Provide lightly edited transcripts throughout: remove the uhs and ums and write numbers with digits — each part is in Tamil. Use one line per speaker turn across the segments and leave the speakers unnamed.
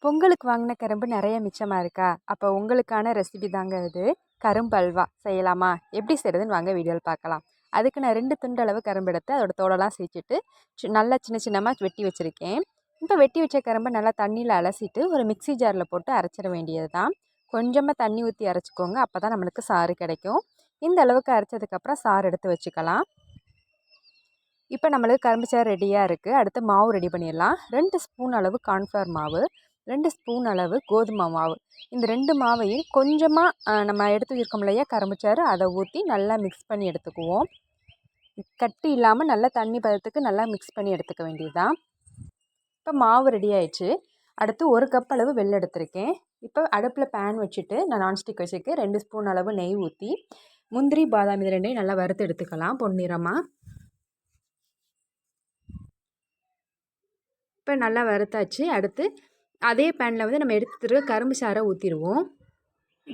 பொங்கலுக்கு வாங்கின கரும்பு நிறைய மிச்சமாக இருக்கா? அப்போ உங்களுக்கான ரெசிபி தாங்க இது. கரும்பு அல்வா செய்யலாமா? எப்படி செய்கிறதுன்னு வாங்க வீடியோவில் பார்க்கலாம். அதுக்கு நான் 2 துண்டு அளவு கரும்பு எடுத்து அதோட தோலெல்லாம் சீச்சிட்டு நல்லா சின்ன சின்னமாக வெட்டி வச்சுருக்கேன். இப்போ வெட்டி வச்ச கரும்பை நல்லா தண்ணியில் அலசிட்டு ஒரு மிக்ஸி ஜாரில் போட்டு அரைச்சிட வேண்டியது தான். கொஞ்சமாக தண்ணி ஊற்றி அரைச்சிக்கோங்க, அப்போ தான் நம்மளுக்கு சாறு கிடைக்கும். இந்த அளவுக்கு அரைச்சதுக்கப்புறம் சாறு எடுத்து வச்சுக்கலாம். இப்போ நம்மளுக்கு கரும்பு சாறு ரெடியாக இருக்குது. அடுத்து மாவு ரெடி பண்ணிடலாம். 2 ஸ்பூன் அளவு கார்ன்ஃப்ளவர் மாவு, 2 ஸ்பூன் அளவு கோதுமை மாவு. இந்த 2 மாவையும் கொஞ்சமாக நம்ம எடுத்து வச்சுருக்கோம் இல்லையா கரும்புச்சாறு, அதை ஊற்றி நல்லா மிக்ஸ் பண்ணி எடுத்துக்குவோம். கட்டி இல்லாமல் நல்லா தண்ணி பதத்துக்கு நல்லா மிக்ஸ் பண்ணி எடுத்துக்க வேண்டியதுதான். இப்போ மாவு ரெடி ஆயிடுச்சு. அடுத்து 1 கப் அளவு வெல்லம் எடுத்திருக்கேன். இப்போ அடுப்பில் பேன் வச்சுட்டு நான் நான்ஸ்டிக் வச்சுருக்கேன். 2 ஸ்பூன் அளவு நெய் ஊற்றி முந்திரி பாதாம் இது ரெண்டையும் நல்லா வறுத்து எடுத்துக்கலாம் பொன்னிறமாக. இப்போ நல்லா வறுத்தாச்சு. அடுத்து அதே பேனில் வந்து நம்ம எடுத்துகிட்டு கரும்பு சாறை ஊற்றிடுவோம்.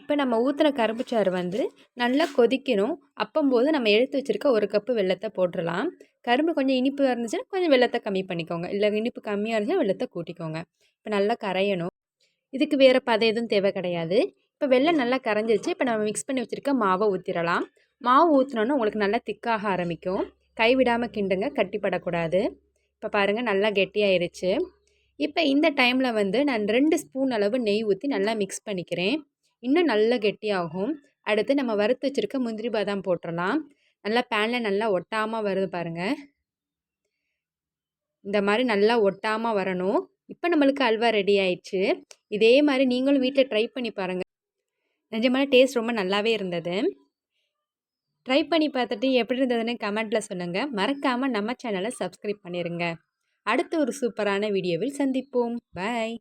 இப்போ நம்ம ஊற்றின கரும்பு சாறு வந்து நல்லா கொதிக்கணும். அப்போம்போது நம்ம எடுத்து வச்சுருக்க 1 கப்பு வெல்லத்தை போட்டுடலாம். கரும்பு கொஞ்சம் இனிப்பு இருந்துச்சுன்னா கொஞ்சம் வெல்லத்தை கம்மி பண்ணிக்கோங்க, இல்லை இனிப்பு கம்மியாக இருந்துச்சுன்னா வெல்லத்தை கூட்டிக்கோங்க. இப்போ நல்லா கரையணும். இதுக்கு வேறு பதம் எதுவும் தேவை கிடையாது. இப்போ வெல்லம் நல்லா கரைஞ்சிருச்சு. இப்போ நம்ம மிக்ஸ் பண்ணி வச்சுருக்க மாவை ஊற்றிடலாம். மாவு ஊற்றினோன்னா உங்களுக்கு நல்லா திக்காக ஆரம்பிக்கும். கைவிடாமல் கிண்டுங்க, கட்டிப்படக்கூடாது. இப்போ பாருங்கள் நல்லா கெட்டியாயிருச்சு. இப்போ இந்த டைமில் வந்து நான் 2 ஸ்பூன் அளவு நெய் ஊற்றி நல்லா மிக்ஸ் பண்ணிக்கிறேன். இன்னும் நல்லா கெட்டியாகும். அடுத்து நம்ம வறுத்து வச்சுருக்க முந்திரி பாதாம் போட்டுடலாம். நல்லா பேனில் நல்லா ஒட்டாமல் வருது பாருங்கள். இந்த மாதிரி நல்லா ஒட்டாமல் வரணும். இப்போ நம்மளுக்கு அல்வா ரெடி ஆயிடுச்சு. இதே மாதிரி நீங்களும் வீட்டில் ட்ரை பண்ணி பாருங்கள். நிஜமான டேஸ்ட் ரொம்ப நல்லாவே இருந்தது. ட்ரை பண்ணி பார்த்துட்டு எப்படி இருந்ததுன்னு கமெண்ட்டில் சொல்லுங்கள். மறக்காமல் நம்ம சேனலை சப்ஸ்கிரைப் பண்ணிடுங்க. அடுத்த ஒரு சூப்பரான வீடியோவில் சந்திப்போம். பாய்.